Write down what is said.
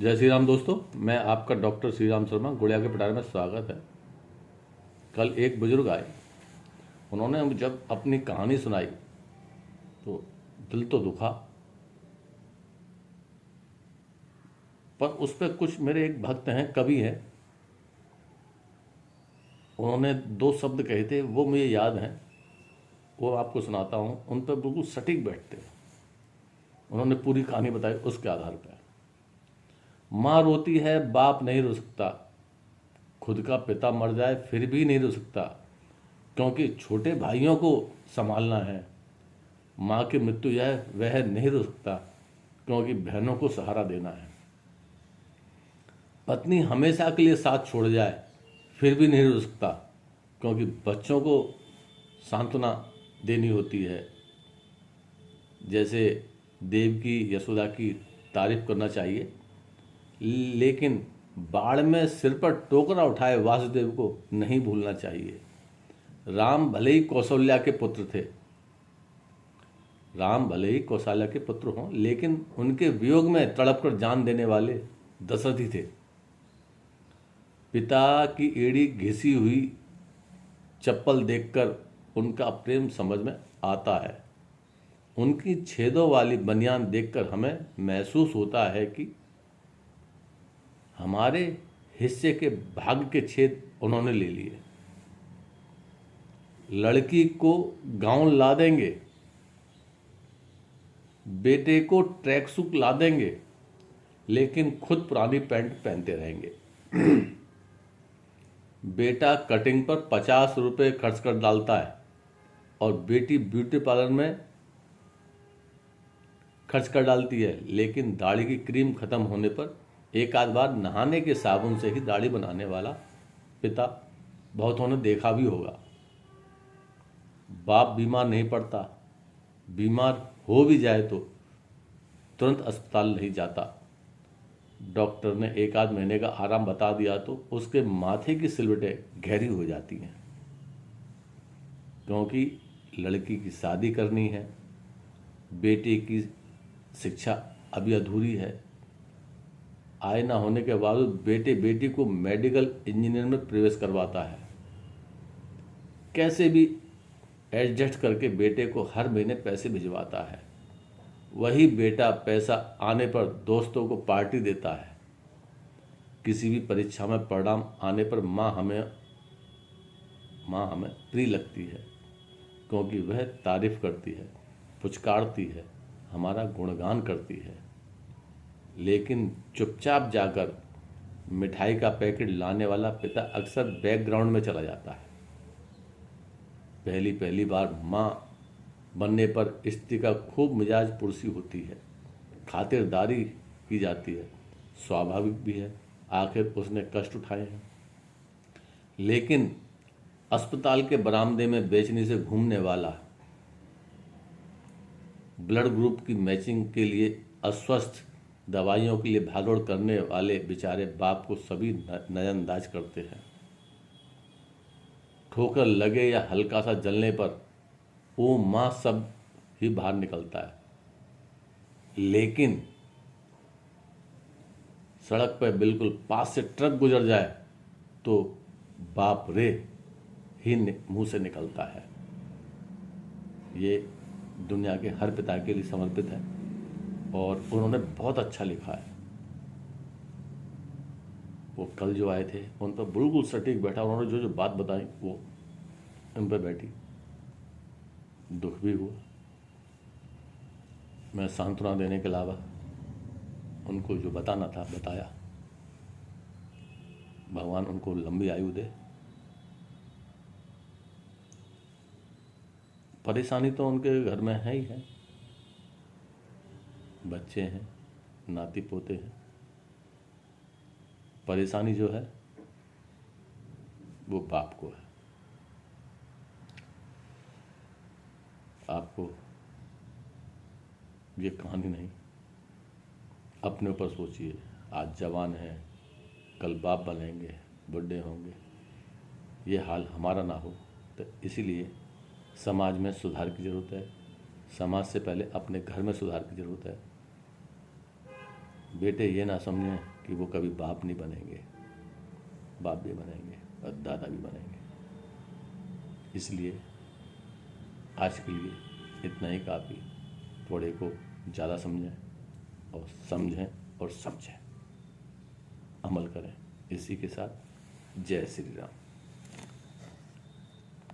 जय श्री राम दोस्तों, मैं आपका डॉक्टर श्री राम शर्मा गुड़िया के पिटारे में स्वागत है। कल एक बुजुर्ग आए, उन्होंने जब अपनी कहानी सुनाई तो दिल तो दुखा, पर उस पर कुछ मेरे एक भक्त हैं, कवि हैं, उन्होंने दो शब्द कहे थे, वो मुझे याद हैं, वो आपको सुनाता हूँ। उन पर बिल्कुल सटीक बैठते हैं। उन्होंने पूरी कहानी बताई उसके आधार पर। माँ रोती है, बाप नहीं रो सकता, खुद का पिता मर जाए फिर भी नहीं रो सकता, क्योंकि छोटे भाइयों को संभालना है। माँ की मृत्यु यह वह नहीं रो सकता, क्योंकि बहनों को सहारा देना है। पत्नी हमेशा के लिए साथ छोड़ जाए फिर भी नहीं रो सकता, क्योंकि बच्चों को सांत्वना देनी होती है। जैसे देव की यशोदा की तारीफ करना चाहिए, लेकिन बाढ़ में सिर पर टोकरा उठाए वासुदेव को नहीं भूलना चाहिए। राम भले ही कौशल्या के पुत्र थे, राम भले ही कौशल्या के पुत्र हों, लेकिन उनके वियोग में तड़प कर जान देने वाले दशरथ ही थे। पिता की एड़ी घिसी हुई चप्पल देखकर उनका प्रेम समझ में आता है। उनकी छेदों वाली बनियान देखकर हमें महसूस होता है कि हमारे हिस्से के भाग्य के छेद उन्होंने ले लिए। लड़की को गाउन ला देंगे, बेटे को ट्रैक सूट ला देंगे, लेकिन खुद पुरानी पैंट पहनते रहेंगे। बेटा कटिंग पर 50 रुपये खर्च कर डालता है और बेटी ब्यूटी पार्लर में खर्च कर डालती है, लेकिन दाढ़ी की क्रीम खत्म होने पर एक आध बार नहाने के साबुन से ही दाढ़ी बनाने वाला पिता बहुतों ने देखा भी होगा। बाप बीमार नहीं पड़ता, बीमार हो भी जाए तो तुरंत अस्पताल नहीं जाता। डॉक्टर ने एक आध महीने का आराम बता दिया तो उसके माथे की सिलवटें गहरी हो जाती हैं, क्योंकि लड़की की शादी करनी है, बेटे की शिक्षा अभी अधूरी है। आय ना होने के बावजूद बेटे बेटी को मेडिकल इंजीनियर में प्रवेश करवाता है। कैसे भी एडजस्ट करके बेटे को हर महीने पैसे भिजवाता है। वही बेटा पैसा आने पर दोस्तों को पार्टी देता है। किसी भी परीक्षा में परिणाम आने पर माँ हमें प्रिय लगती है, क्योंकि वह तारीफ करती है, पुचकारती है, हमारा गुणगान करती है। लेकिन चुपचाप जाकर मिठाई का पैकेट लाने वाला पिता अक्सर बैकग्राउंड में चला जाता है। पहली बार माँ बनने पर स्त्री का खूब मिजाज पुरसी होती है, खातिरदारी की जाती है, स्वाभाविक भी है, आखिर उसने कष्ट उठाए हैं। लेकिन अस्पताल के बरामदे में बेचनी से घूमने वाला, ब्लड ग्रुप की मैचिंग के लिए अस्वस्थ, दवाइयों के लिए भागदौड़ करने वाले बेचारे बाप को सभी नजरअंदाज करते हैं। ठोकर लगे या हल्का सा जलने पर वो माँ सब ही बाहर निकलता है। लेकिन सड़क पर बिल्कुल पास से ट्रक गुजर जाए तो बाप रे ही मुंह से निकलता है। ये दुनिया के हर पिता के लिए समर्पित है और उन्होंने बहुत अच्छा लिखा है। वो कल जो आए थे उन पर बिल्कुल सटीक बैठा, उन्होंने जो जो बात बताई वो उन पर बैठी। दुख भी हुआ। मैं सांत्वना देने के अलावा उनको जो बताना था बताया। भगवान उनको लंबी आयु दे। परेशानी तो उनके घर में है ही है, बच्चे हैं, नाती पोते हैं। परेशानी जो है वो बाप को है। आपको ये कहानी नहीं, अपने ऊपर सोचिए। आज जवान हैं, कल बाप बनेंगे, बुढ़े होंगे। ये हाल हमारा ना हो, तो इसीलिए समाज में सुधार की ज़रूरत है। समाज से पहले अपने घर में सुधार की ज़रूरत है। बेटे ये ना समझें कि वो कभी बाप नहीं बनेंगे, बाप भी बनेंगे और दादा भी बनेंगे। इसलिए आज के लिए इतना ही काफ़ी। थोड़े को ज़्यादा समझें और समझें और समझें, अमल करें। इसी के साथ जय श्री राम।